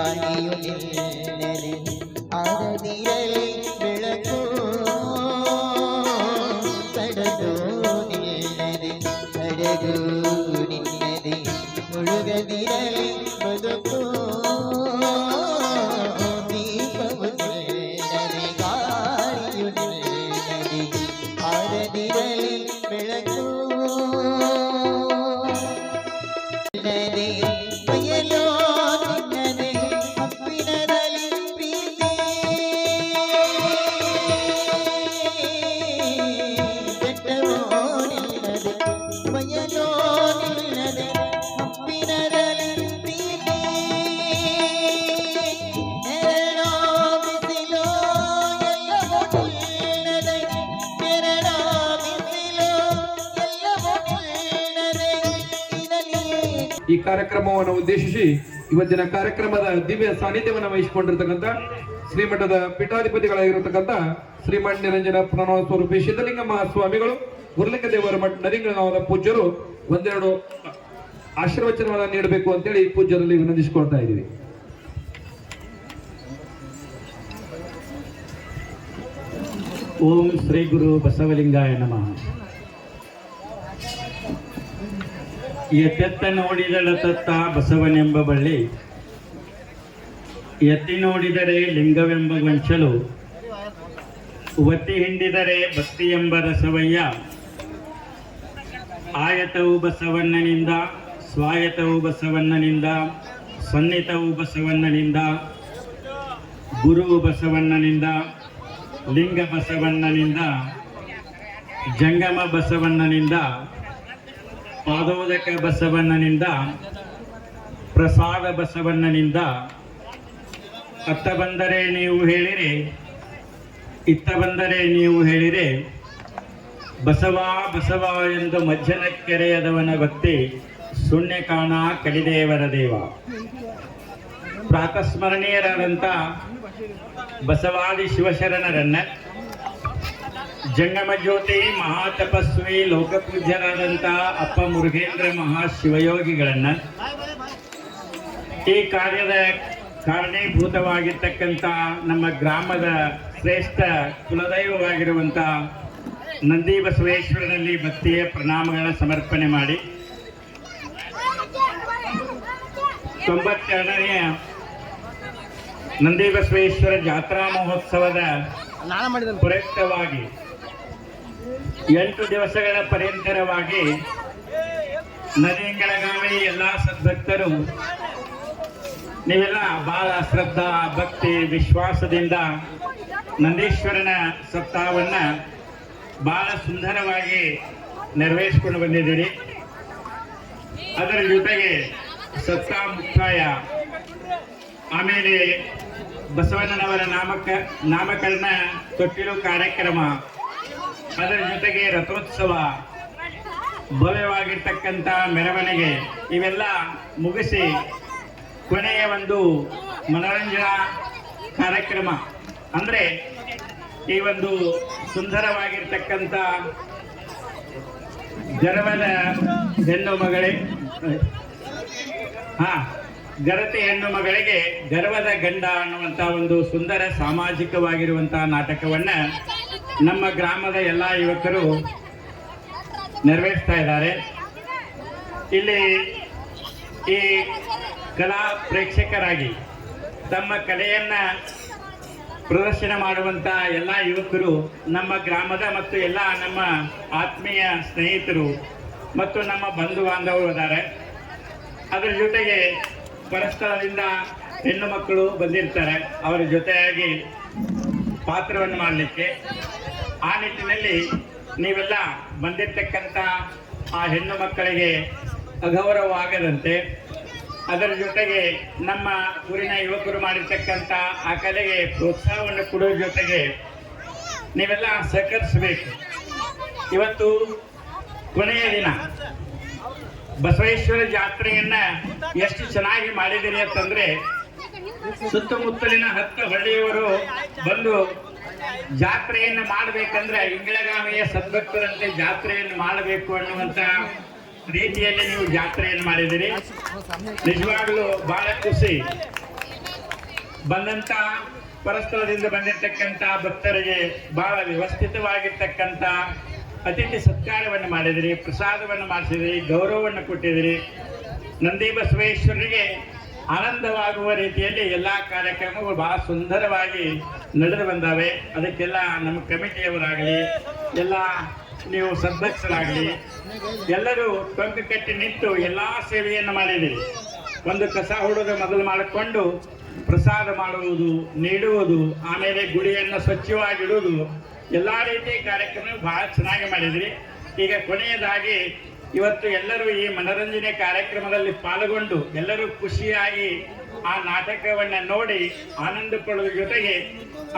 ಗಾಳಿಯು ನಿನ್ನದೆ ಆರದಿರಲಿ ಬೆಳಕು ಕಡಲು ನಿನ್ನದೆ ಹಡಗು ನಿನ್ನದೆ ಮುಳುಗದಿರಲಿ ಬದುಕು ದೀಪವು ನಿನ್ನದೆ ಗಾಳಿಯು ನಿನ್ನದೆ ಆರದಿರಲಿ ಬೆಳಕು ನಿನ್ನದೆ ಬಯಲು ನಿನ್ನದೆ ಅಪ್ಪಿನದಲ್ಲಿ ಪ್ರೀತಿ ಬೆಟ್ಟವೋ ನಿನ್ನದೆ ಬಯಲು ನಿನ್ನದೆ ಅಪ್ಪಿನದಲ್ಲಿ ಪ್ರೀತಿ ನೆರಳೋ ಬಿಸಿಲು ಎಲ್ಲವೂ ನಿನ್ನದೆ ನೆರಳೋ ಬಿಸಿಲು ಎಲ್ಲವೂ ನಿನ್ನದೆ ಇದರಲ್ಲಿ ಈ ಕಾರ್ಯಕ್ರಮವನ್ನು ಉದ್ದೇಶಿಸಿ ಇವತ್ತಿನ ಕಾರ್ಯಕ್ರಮದ ದಿವ್ಯ ಸಾನ್ನಿಧ್ಯವನ್ನು ವಹಿಸಿಕೊಂಡಿರ್ತಕ್ಕಂಥ ಶ್ರೀಮಠದ ಪೀಠಾಧಿಪತಿಗಳಾಗಿರತಕ್ಕಂಥ ಶ್ರೀಮಠ್ ನಿರಂಜನ ಪ್ರಣವ ಸ್ವರೂಪಿ ಸಿದ್ಧಲಿಂಗ ಮಹಾಸ್ವಾಮಿಗಳು ಗುರುಲಿಂಗ ದೇವರ ಮಠ ನರಿಂಗಣದ ಪೂಜ್ಯರು ಒಂದೆರಡು ಆಶೀರ್ವಚನವನ್ನು ನೀಡಬೇಕು ಅಂತೇಳಿ ಪೂಜ್ಯರಲ್ಲಿ ವಿನಂತಿಸಿಕೊಳ್ತಾ ಇದ್ದೀವಿ. ಓಂ ಶ್ರೀ ಗುರು ಬಸವಲಿಂಗಾಯ ನಮಃ. ಎತ್ತೆತ್ತ ನೋಡಿದಳ ತತ್ತ ಬಸವನೆಂಬ ಬಳ್ಳಿ, ಎತ್ತಿ ನೋಡಿದರೆ ಲಿಂಗವೆಂಬ ಗೊಂಚಲು, ಒತ್ತಿ ಹಿಂಡಿದರೆ ಭಕ್ತಿ ಎಂಬ ರಸವಯ್ಯ. ಆಯತವು ಬಸವಣ್ಣನಿಂದ, ಸ್ವಾಯತವು ಬಸವಣ್ಣನಿಂದ, ಸನ್ನಿತವು ಬಸವಣ್ಣನಿಂದ, ಗುರು ಬಸವಣ್ಣನಿಂದ, ಲಿಂಗ ಬಸವಣ್ಣನಿಂದ, ಜಂಗಮ ಬಸವಣ್ಣನಿಂದ, ಪಾದೋದಕ ಬಸವಣ್ಣನಿಂದ, ಪ್ರಸಾದ ಬಸವಣ್ಣನಿಂದ. ಅತ್ತ ಬಂದರೆ ನೀವು ಹೇಳಿರೆ, ಇತ್ತ ಬಂದರೆ ನೀವು ಹೇಳಿರೆ, ಬಸವ ಬಸವ ಎಂದು ಮಜ್ಜನ ಕೆರೆಯದವನ ಭಕ್ತಿ ಶೂನ್ಯ ಕಾಣ ಕಲಿದೇವರ ದೇವ. ಪ್ರಾತಸ್ಮರಣೀಯರಾದಂಥ ಬಸವಾದಿ ಶಿವಶರಣರನ್ನ, ಜಂಗಮ ಜ್ಯೋತಿ ಮಹಾತಪಸ್ವಿ ಲೋಕಪೂಜ್ಯರಾದಂಥ ಅಪ್ಪ ಮುರುಘೇಂದ್ರ ಮಹಾಶಿವಯೋಗಿಗಳನ್ನ, ಈ ಕಾರ್ಯದ ಕಾರಣೀಭೂತವಾಗಿರ್ತಕ್ಕಂಥ ನಮ್ಮ ಗ್ರಾಮದ ಶ್ರೇಷ್ಠ ಕುಲದೈವವಾಗಿರುವಂಥ ನಂದಿ ಬಸವೇಶ್ವರನಲ್ಲಿ ಭಕ್ತಿಯ ಪ್ರಣಾಮಗಳನ್ನು ಸಮರ್ಪಣೆ ಮಾಡಿ 92ನೇ ನಂದಿ ಬಸವೇಶ್ವರ ಜಾತ್ರಾ ಮಹೋತ್ಸವದ ಪ್ರಯುಕ್ತವಾಗಿ 8 ದಿವಸಗಳ ಪರ್ಯಂತರವಾಗಿ ನರೇಂಗಳಗಾಮಿ ಎಲ್ಲ ಸದ್ಭಕ್ತರು ನೀವೆಲ್ಲ ಬಹಳ ಶ್ರದ್ಧಾ ಭಕ್ತಿ ವಿಶ್ವಾಸದಿಂದ ನಂದೀಶ್ವರನ ಸಪ್ತಾಹವನ್ನ ಬಹಳ ಸುಂದರವಾಗಿ ನೆರವೇರಿಸಿಕೊಂಡು ಬಂದಿದ್ದೀರಿ. ಅದರ ಜೊತೆಗೆ ಸಪ್ತಾಹ ಮುಕ್ತಾಯ, ಆಮೇಲೆ ಬಸವಣ್ಣನವರ ನಾಮಕರಣ ತೊಟ್ಟಿಲು ಕಾರ್ಯಕ್ರಮ, ಅದರ ಜೊತೆಗೆ ರಥೋತ್ಸವ, ಭವ್ಯವಾಗಿರ್ತಕ್ಕಂಥ ಮೆರವಣಿಗೆ ಇವೆಲ್ಲ ಮುಗಿಸಿ ಕೊನೆಯ ಒಂದು ಮನೋರಂಜನಾ ಕಾರ್ಯಕ್ರಮ ಅಂದರೆ ಈ ಒಂದು ಸುಂದರವಾಗಿರ್ತಕ್ಕಂಥ ಗರ್ವದ ಹೆಣ್ಣು ಮಗಳೇ ಗರತಿ ಹೆಣ್ಣು ಮಗಳಿಗೆ ಗರ್ವದ ಗಂಡ ಅನ್ನುವಂಥ ಒಂದು ಸುಂದರ ಸಾಮಾಜಿಕವಾಗಿರುವಂತಹ ನಾಟಕವನ್ನ ನಮ್ಮ ಗ್ರಾಮದ ಎಲ್ಲ ಯುವಕರು ನೆರವೇರಿಸ್ತಾ ಇದ್ದಾರೆ. ಇಲ್ಲಿ ಈ ಕಲಾ ಪ್ರೇಕ್ಷಕರಾಗಿ ತಮ್ಮ ಕಲೆಯನ್ನ ಪ್ರದರ್ಶನ ಮಾಡುವಂತ ಎಲ್ಲ ಯುವಕರು ನಮ್ಮ ಗ್ರಾಮದ ಮತ್ತು ಎಲ್ಲ ನಮ್ಮ ಆತ್ಮೀಯ ಸ್ನೇಹಿತರು ಮತ್ತು ನಮ್ಮ ಬಂಧು ಬಾಂಧವರು ಇದ್ದಾರೆ. ಅದರ ಜೊತೆಗೆ ಪರಸ್ಥಳದಿಂದ ಹೆಣ್ಣು ಮಕ್ಕಳು ಬಂದಿರ್ತಾರೆ, ಅವರ ಜೊತೆಯಾಗಿ ಪಾತ್ರವನ್ನು ಮಾಡಲಿಕ್ಕೆ. ಆ ನಿಟ್ಟಿನಲ್ಲಿ ನೀವೆಲ್ಲ ಬಂದಿರತಕ್ಕಂಥ ಆ ಹೆಣ್ಣು ಮಕ್ಕಳಿಗೆ ಅಗೌರವವಾಗದಂತೆ, ಅದರ ಜೊತೆಗೆ ನಮ್ಮ ಊರಿನ ಯುವಕರು ಮಾಡಿರ್ತಕ್ಕಂಥ ಆ ಕಲೆಗೆ ಪ್ರೋತ್ಸಾಹವನ್ನು ಕೊಡುವ ಜೊತೆಗೆ ನೀವೆಲ್ಲ ಸಹಕರಿಸಬೇಕು. ಇವತ್ತು ಕೊನೆಯ ದಿನ ಬಸವೇಶ್ವರ ಜಾತ್ರೆಯನ್ನ ಎಷ್ಟು ಚೆನ್ನಾಗಿ ಮಾಡಿದ್ದೀರಿ ಅಂತಂದ್ರೆ, ಸುತ್ತಮುತ್ತಲಿನ 10 ಹಳ್ಳಿಯವರು ಬಂದು ಜಾತ್ರೆಯನ್ನು ಮಾಡಬೇಕಂದ್ರೆ ಇಂಗಳಗಾಮಿಯ ಸದ್ಭಕ್ತರಂತೆ ಜಾತ್ರೆಯನ್ನು ಮಾಡಬೇಕು ಅನ್ನುವಂತ ರೀತಿಯಲ್ಲಿ ನೀವು ಜಾತ್ರೆಯನ್ನು ಮಾಡಿದಿರಿ. ನಿಜವಾಗ್ಲೂ ಬಹಳ ಖುಷಿ. ಬಂದಂತ ಪರಸ್ಥಳದಿಂದ ಬಂದಿರತಕ್ಕಂತ ಭಕ್ತರಿಗೆ ಬಹಳ ವ್ಯವಸ್ಥಿತವಾಗಿರ್ತಕ್ಕಂಥ ಅತಿಥಿ ಸತ್ಕಾರವನ್ನು ಮಾಡಿದಿರಿ, ಪ್ರಸಾದವನ್ನು ಮಾಡಿಸಿದಿರಿ, ಗೌರವವನ್ನು ಕೊಟ್ಟಿದಿರಿ. ನಂದಿ ಬಸವೇಶ್ವರರಿಗೆ ಆನಂದವಾಗುವ ರೀತಿಯಲ್ಲಿ ಎಲ್ಲಾ ಕಾರ್ಯಕ್ರಮಗಳು ಬಹಳ ಸುಂದರವಾಗಿ ನಡೆದು ಬಂದಾವೆ. ಅದಕ್ಕೆಲ್ಲ ನಮ್ಮ ಕಮಿಟಿಯವರಾಗಲಿ, ಎಲ್ಲ ನೀವು ಸದಸ್ಯರಾಗಲಿ ಎಲ್ಲರೂ ಟೊಂಕ ಕಟ್ಟಿ ನಿಂತು ಎಲ್ಲಾ ಸೇವೆಯನ್ನು ಮಾಡಿದಿರಿ. ಒಂದು ಕಸ ಹೊಡೆದು ಮೊದಲು ಮಾಡಿಕೊಂಡು ಪ್ರಸಾದ ಮಾಡುವುದು, ನೀಡುವುದು, ಆಮೇಲೆ ಗುಡಿಯನ್ನು ಸ್ವಚ್ಛವಾಗಿಡುವುದು, ಎಲ್ಲಾ ರೀತಿಯ ಕಾರ್ಯಕ್ರಮ ಬಹಳ ಚೆನ್ನಾಗಿ ಮಾಡಿದ್ರಿ. ಈಗ ಕೊನೆಯದಾಗಿ ಇವತ್ತು ಎಲ್ಲರೂ ಈ ಮನರಂಜನೆ ಕಾರ್ಯಕ್ರಮದಲ್ಲಿ ಪಾಲ್ಗೊಂಡು ಎಲ್ಲರೂ ಖುಷಿಯಾಗಿ ಆ ನಾಟಕವನ್ನ ನೋಡಿ ಆನಂದ ಪಡುವ ಜೊತೆಗೆ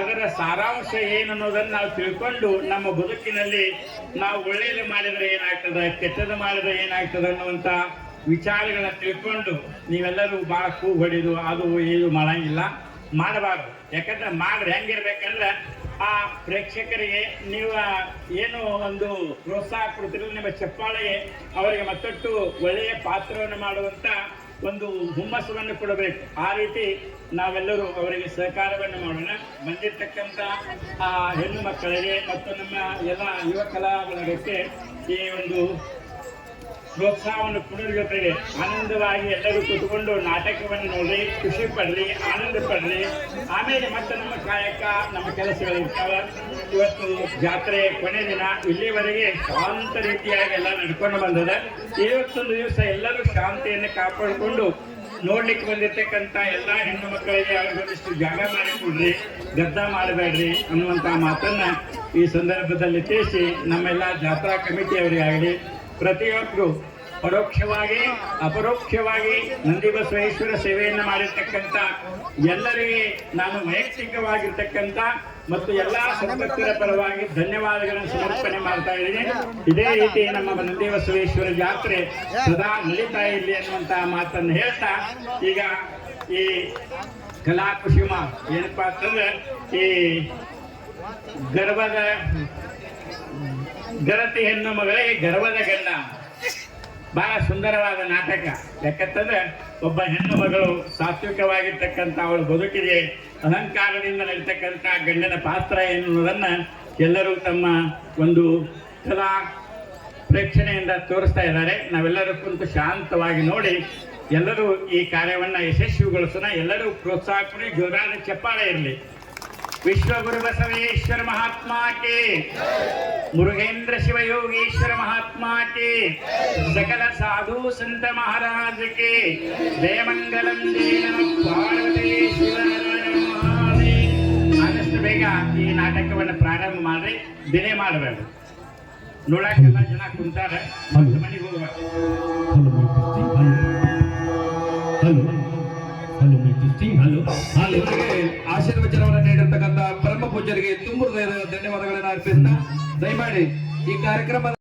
ಅದರ ಸಾರಾಂಶ ಏನು ಅನ್ನೋದನ್ನು ನಾವು ತಿಳ್ಕೊಂಡು ನಮ್ಮ ಬದುಕಿನಲ್ಲಿ ನಾವು ಒಳ್ಳೆಯದು ಮಾಡಿದ್ರೆ ಏನಾಗ್ತದೆ, ಕೆಟ್ಟದ್ದು ಮಾಡಿದ್ರೆ ಏನಾಗ್ತದೆ ಅನ್ನುವಂತ ವಿಚಾರಗಳನ್ನ ತಿಳ್ಕೊಂಡು ನೀವೆಲ್ಲರೂ ಬಹಳ ಕೂಗು ಹೊಡಿದು ಅದು ಇದು ಮಾಡಂಗಿಲ್ಲ, ಮಾಡಬಾರ್ದು. ಯಾಕಂದ್ರೆ ಮಾಡ್ರೆ ಹೆಂಗಿರ್ಬೇಕಂದ್ರೆ ಆ ಪ್ರೇಕ್ಷಕರಿಗೆ ನೀವು ಏನು ಒಂದು ಪ್ರೋತ್ಸಾಹ ಕೊಡ್ತಿರೋ ನಿಮ್ಮ ಚಪ್ಪಾಳೆಗೆ ಅವರಿಗೆ ಮತ್ತಷ್ಟು ಒಳ್ಳೆಯ ಪಾತ್ರವನ್ನು ಮಾಡುವಂತ ಒಂದು ಹುಮ್ಮಸ್ಸನ್ನು ಕೊಡಬೇಕು. ಆ ರೀತಿ ನಾವೆಲ್ಲರೂ ಅವರಿಗೆ ಸಹಕಾರವನ್ನು ಮಾಡೋಣ. ಬಂದಿರತಕ್ಕಂಥ ಆ ಹೆಣ್ಣು ಮಕ್ಕಳಿಗೆ ಮತ್ತು ನಮ್ಮ ಎಲ್ಲ ಯುವ ಕಲಾ ಬಳಗಕ್ಕೆ ಈ ಒಂದು ಪ್ರೋತ್ಸಾಹವನ್ನು ಕೊಡೋದ್ರ ಜೊತೆಗೆ ಆನಂದವಾಗಿ ಎಲ್ಲರೂ ಕೂತ್ಕೊಂಡು ನಾಟಕವನ್ನು ನೋಡಿ ಖುಷಿ ಪಡ್ರಿ, ಆನಂದ ಪಡ್ರಿ. ಆಮೇಲೆ ಮತ್ತೆ ನಮ್ಮ ಕಾಯಕ, ನಮ್ಮ ಕೆಲಸಗಳಿರ್ತಾವೆ. ಇವತ್ತು ಜಾತ್ರೆ ಕೊನೆ ದಿನ, ಇಲ್ಲಿವರೆಗೆ ಶಾಂತ ರೀತಿಯಾಗಿ ಎಲ್ಲ ನಡ್ಕೊಂಡು ಬಂದದ. ಇವತ್ತೊಂದು ದಿವಸ ಎಲ್ಲರೂ ಶಾಂತಿಯನ್ನು ಕಾಪಾಡಿಕೊಂಡು ನೋಡ್ಲಿಕ್ಕೆ ಬಂದಿರ್ತಕ್ಕಂಥ ಎಲ್ಲ ಹೆಣ್ಣು ಮಕ್ಕಳಿಗೆ ಅವ್ರಿಗೊಂದಿಷ್ಟು ಜಾಗ ಮಾಡಿಕೊಡ್ರಿ, ಗದ್ದ ಮಾಡಬೇಡ್ರಿ ಅನ್ನುವಂಥ ಮಾತನ್ನ ಈ ಸಂದರ್ಭದಲ್ಲಿ ತಿಳಿಸಿ ನಮ್ಮೆಲ್ಲ ಜಾತ್ರಾ ಕಮಿಟಿಯವರಿಗಾಗಲಿ ಪ್ರತಿಯೊಬ್ಬರು ಪರೋಕ್ಷವಾಗಿ ಅಪರೋಕ್ಷವಾಗಿ ನಂದಿ ಬಸವೇಶ್ವರ ಸೇವೆಯನ್ನು ಮಾಡಿರ್ತಕ್ಕಂಥ ಎಲ್ಲರಿಗೆ ನಾನು ವೈಯಕ್ತಿಕವಾಗಿರ್ತಕ್ಕಂಥ ಮತ್ತು ಎಲ್ಲಾ ಸಂಪರ್ಕರ ಪರವಾಗಿ ಧನ್ಯವಾದಗಳನ್ನು ಸಮರ್ಪಣೆ ಮಾಡ್ತಾ ಇದ್ದೀನಿ. ಇದೇ ರೀತಿ ನಮ್ಮ ನಂದಿ ಬಸವೇಶ್ವರ ಜಾತ್ರೆ ಸದಾ ನಡೀತಾ ಇರಲಿ ಅನ್ನುವಂತ ಮಾತನ್ನು ಹೇಳ್ತಾ ಈಗ ಈ ಕಲಾ ಕುಸುಮ ಏನಪ್ಪಾ ಅಂತಂದ್ರೆ ಈ ಗರತಿ ಹೆಣ್ಣು ಮಗಳಿಗೆ ಗರ್ವದ ಗಂಡ ಬಹಳ ಸುಂದರವಾದ ನಾಟಕ. ಯಾಕಂತಂದ್ರೆ ಒಬ್ಬ ಹೆಣ್ಣು ಮಗಳು ಸಾತ್ವಿಕವಾಗಿರ್ತಕ್ಕಂಥ ಅವಳ ಬದುಕಿಗೆ ಅಹಂಕಾರದಿಂದ ನಡೀತಕ್ಕಂಥ ಗಂಡನ ಪಾತ್ರ ಎನ್ನುವುದನ್ನ ಎಲ್ಲರೂ ತಮ್ಮ ಒಂದು ಕಲಾ ಪ್ರೇಕ್ಷಣೆಯಿಂದ ತೋರಿಸ್ತಾ ಇದ್ದಾರೆ. ನಾವೆಲ್ಲರೂ ಕುಂತು ಶಾಂತವಾಗಿ ನೋಡಿ ಎಲ್ಲರೂ ಈ ಕಾರ್ಯವನ್ನ ಯಶಸ್ವಿಗೊಳಿಸೋಣ. ಎಲ್ಲರೂ ಪ್ರೋತ್ಸಾಹ ಕೊಡಿ, ಜೋರಾದ ಚಪ್ಪಾಳೆ ಇರಲಿ. ವಿಶ್ವಗುರು ಬಸವೇಶ್ವರ ಮಹಾತ್ಮ के, मुरुगेंद्र शिव योगेश्वर महात्मा के, सकल साधु संत महाराज के, जय मंगलम जय नमः पार्वती शिव ಆದಷ್ಟು ಬೇಗ ಈ ನಾಟಕವನ್ನು ಪ್ರಾರಂಭ ಮಾಡ್ರಿ, ದಿನೇ ಮಾಡಬೇಡ್ರಿ. ನೋಡಕ್ಕೆಲ್ಲ ಜನ ಕುಂತಾರೆ, ಮನೆಗೆ ಹೋಗ್ಬೇಕು. ಆಶೀರ್ವಚನವನ್ನು ನೀಡಿರ್ತಕ್ಕಂಥ ಪರಮ ಪೂಜ್ಯರಿಗೆ ತುಂಬ ಧನ್ಯವಾದಗಳನ್ನು ಅರ್ಪಿಸ್ತಾ ದಯಮಾಡಿ ಈ ಕಾರ್ಯಕ್ರಮ